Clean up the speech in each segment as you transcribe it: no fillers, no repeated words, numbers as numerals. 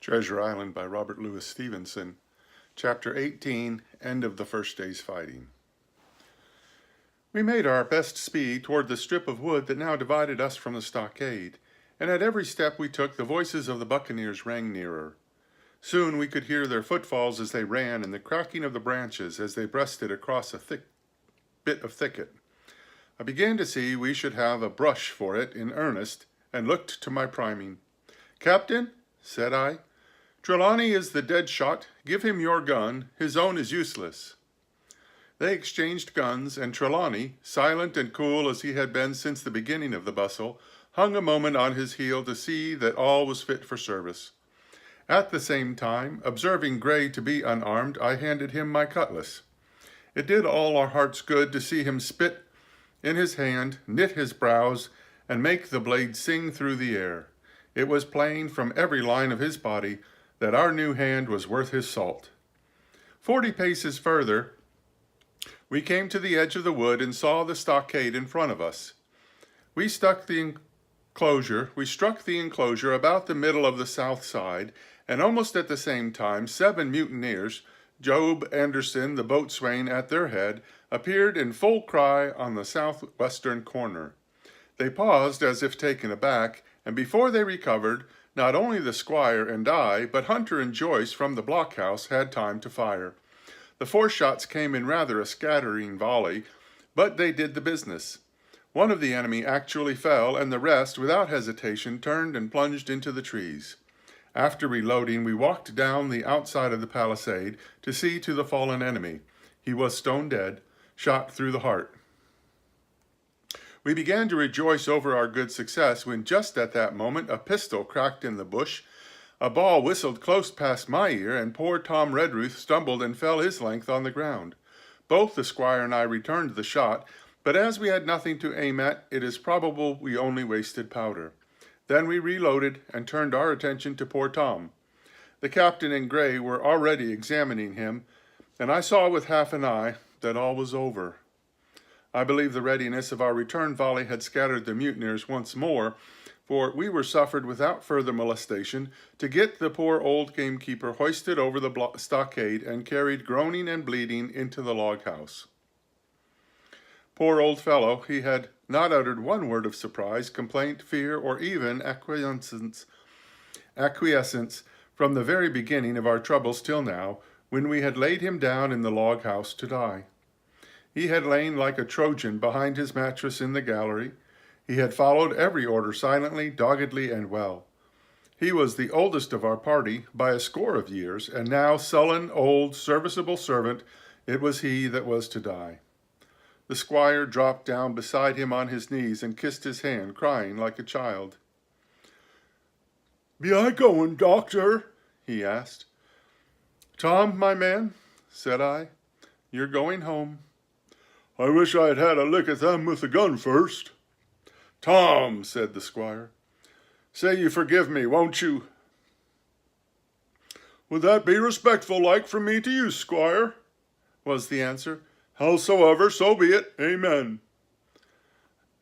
Treasure Island by Robert Louis Stevenson. Chapter 18, End of the First Day's Fighting. We made our best speed toward the strip of wood that now divided us from the stockade, and at every step we took, the voices of the buccaneers rang nearer. Soon we could hear their footfalls as they ran and the cracking of the branches as they breasted across a thick bit of thicket. I began to see we should have a brush for it in earnest, and looked to my priming. "Captain," said I, "Trelawney is the dead shot. Give him your gun. His own is useless." They exchanged guns, and Trelawney, silent and cool as he had been since the beginning of the bustle, hung a moment on his heel to see that all was fit for service. At the same time, observing Gray to be unarmed, I handed him my cutlass. It did all our hearts good to see him spit in his hand, knit his brows, and make the blade sing through the air. It was plain from every line of his body that our new hand was worth his salt. 40 paces further, we came to the edge of the wood and saw the stockade in front of us. We struck the enclosure about the middle of the south side, and almost at the same time 7 mutineers, Job Anderson, the boatswain at their head, appeared in full cry on the southwestern corner. They paused as if taken aback, and before they recovered, not only the squire and I, but Hunter and Joyce from the blockhouse had time to fire. The 4 shots came in rather a scattering volley, but they did the business. One of the enemy actually fell, and the rest, without hesitation, turned and plunged into the trees. After reloading, we walked down the outside of the palisade to see to the fallen enemy. He was stone dead, shot through the heart. We began to rejoice over our good success when just at that moment a pistol cracked in the bush, a ball whistled close past my ear, and poor Tom Redruth stumbled and fell his length on the ground. Both the squire and I returned the shot, but as we had nothing to aim at, it is probable we only wasted powder. Then we reloaded and turned our attention to poor Tom. The captain and Gray were already examining him, and I saw with half an eye that all was over. I believe the readiness of our return volley had scattered the mutineers once more, for we were suffered without further molestation to get the poor old gamekeeper hoisted over the stockade and carried groaning and bleeding into the log house. Poor old fellow, he had not uttered one word of surprise, complaint, fear, or even acquiescence from the very beginning of our troubles till now, when we had laid him down in the log house to die. He had lain like a Trojan behind his mattress in the gallery. He had followed every order silently, doggedly, and well. He was the oldest of our party by a score of years, and now, sullen, old, serviceable servant, it was he that was to die. The squire dropped down beside him on his knees and kissed his hand, crying like a child. "Be I going, doctor?" he asked. "Tom, my man," said I, "you're going home." "I wish I had had a lick at them with the gun first." "Tom," said the squire, "say you forgive me, won't you?" "Would that be respectful like from me to you, squire?" was the answer. "Howsoever, so be it. Amen."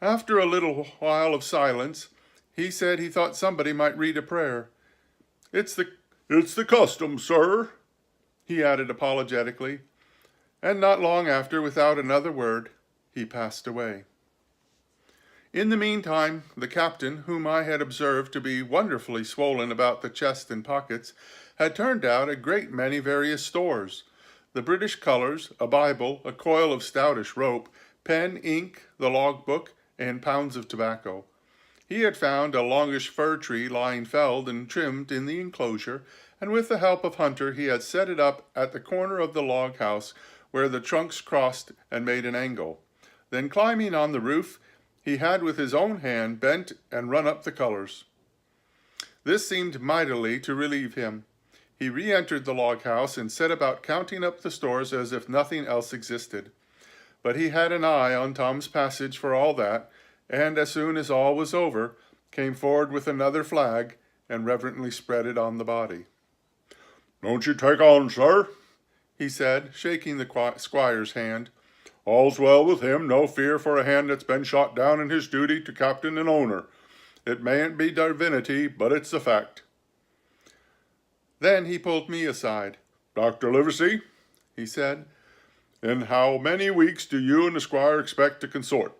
After a little while of silence, he said he thought somebody might read a prayer. It's the custom, sir," he added apologetically, and not long after, without another word, he passed away. In the meantime, the captain, whom I had observed to be wonderfully swollen about the chest and pockets, had turned out a great many various stores: the British colors, a Bible, a coil of stoutish rope, pen, ink, the logbook, and pounds of tobacco. He had found a longish fir tree lying felled and trimmed in the enclosure, and with the help of Hunter he had set it up at the corner of the log house where the trunks crossed and made an angle. Then climbing on the roof, he had with his own hand bent and run up the colors. This seemed mightily to relieve him. He re-entered the log house and set about counting up the stores as if nothing else existed. But he had an eye on Tom's passage for all that, and as soon as all was over, came forward with another flag and reverently spread it on the body. "Don't you take on, sir," he said, shaking the squire's hand. "All's well with him, no fear for a hand that's been shot down in his duty to captain and owner. It mayn't be divinity, but it's a fact." Then he pulled me aside. "Dr. Livesey," he said, "in how many weeks do you and the squire expect to consort?"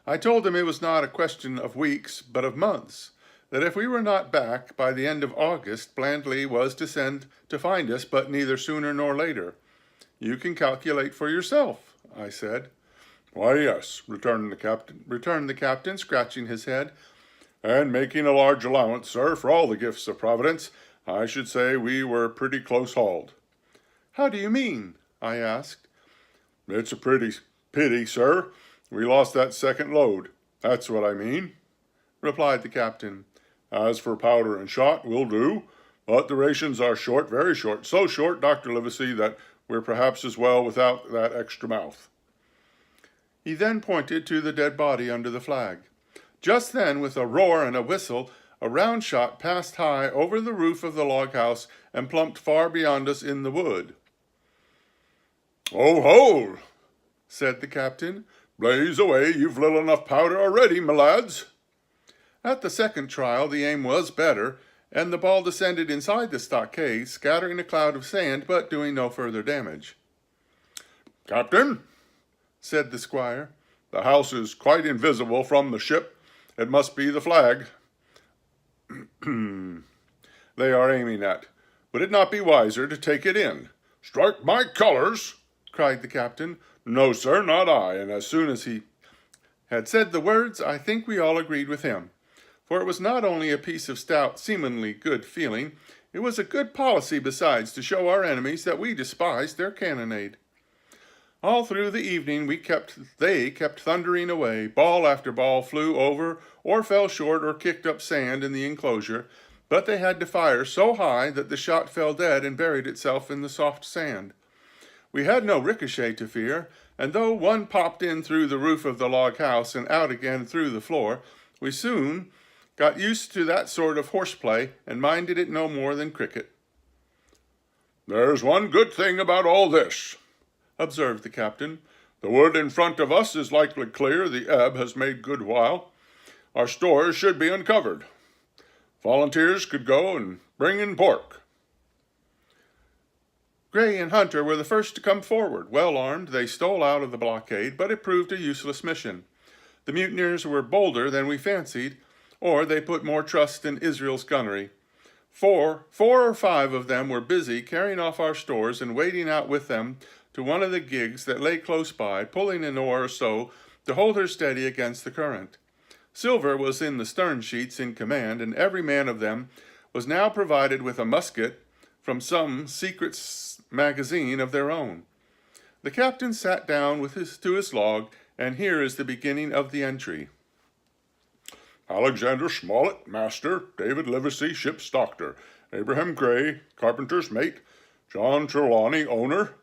I told him it was not a question of weeks, but of months, that if we were not back by the end of August, Blandly was to send to find us, but neither sooner nor later. "You can calculate for yourself," I said. "Why, yes," returned the captain, scratching his head, "and making a large allowance, sir, for all the gifts of Providence, I should say we were pretty close hauled." "How do you mean?" I asked. "It's a pretty pity, sir, we lost that second load. That's what I mean," replied the captain. "As for powder and shot, we'll do, but the rations are short, very short, so short, Dr. Livesey, that we're perhaps as well without that extra mouth." He then pointed to the dead body under the flag. Just then, with a roar and a whistle, a round shot passed high over the roof of the log house and plumped far beyond us in the wood. "Oh ho!" said the captain. "Blaze away, you've little enough powder already, my lads." At the second trial the aim was better, and the ball descended inside the stockade, scattering a cloud of sand, but doing no further damage. "Captain," said the squire, "the house is quite invisible from the ship. It must be the flag they are aiming at. Would it not be wiser to take it in?" "Strike my colors!" cried the captain. "No, sir, not I," and as soon as he had said the words, I think we all agreed with him, for it was not only a piece of stout, seemingly good feeling, it was a good policy besides to show our enemies that we despised their cannonade. All through the evening they kept thundering away. Ball after ball flew over or fell short or kicked up sand in the enclosure, but they had to fire so high that the shot fell dead and buried itself in the soft sand. We had no ricochet to fear, and though one popped in through the roof of the log house and out again through the floor, we soon got used to that sort of horseplay and minded it no more than cricket. "There's one good thing about all this," observed the captain. "The wood in front of us is likely clear. The ebb has made good while. Our stores should be uncovered. Volunteers could go and bring in pork." Gray and Hunter were the first to come forward. Well armed, they stole out of the blockade, but it proved a useless mission. The mutineers were bolder than we fancied, or they put more trust in Israel's gunnery. Four or five of them were busy carrying off our stores and wading out with them to one of the gigs that lay close by, pulling an oar or so to hold her steady against the current. Silver was in the stern sheets in command, and every man of them was now provided with a musket from some secret magazine of their own. The captain sat down to his log, and here is the beginning of the entry. "Alexander Smollett, master. David Livesey, ship's doctor. Abraham Gray, carpenter's mate. John Trelawney, owner.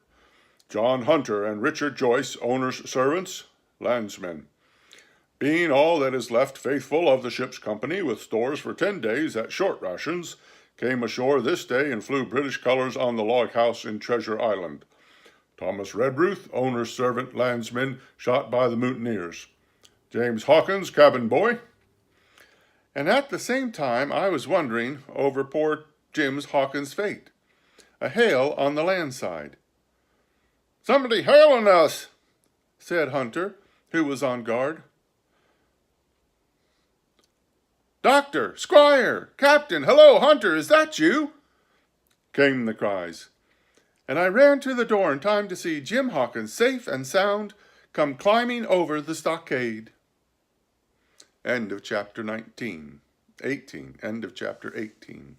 John Hunter and Richard Joyce, owner's servants, landsmen. Being all that is left faithful of the ship's company, with stores for 10 days at short rations, came ashore this day and flew British colors on the log house in Treasure Island. Thomas Redruth, owner's servant, landsman, shot by the mutineers. James Hawkins, cabin boy." And at the same time I was wondering over poor Jim's Hawkins' fate. A hail on the land side. "Somebody hailing us," said Hunter, who was on guard. "Doctor, Squire, Captain, hello, Hunter, is that you?" came the cries. And I ran to the door in time to see Jim Hawkins, safe and sound, come climbing over the stockade. End of chapter 18. End of chapter 18.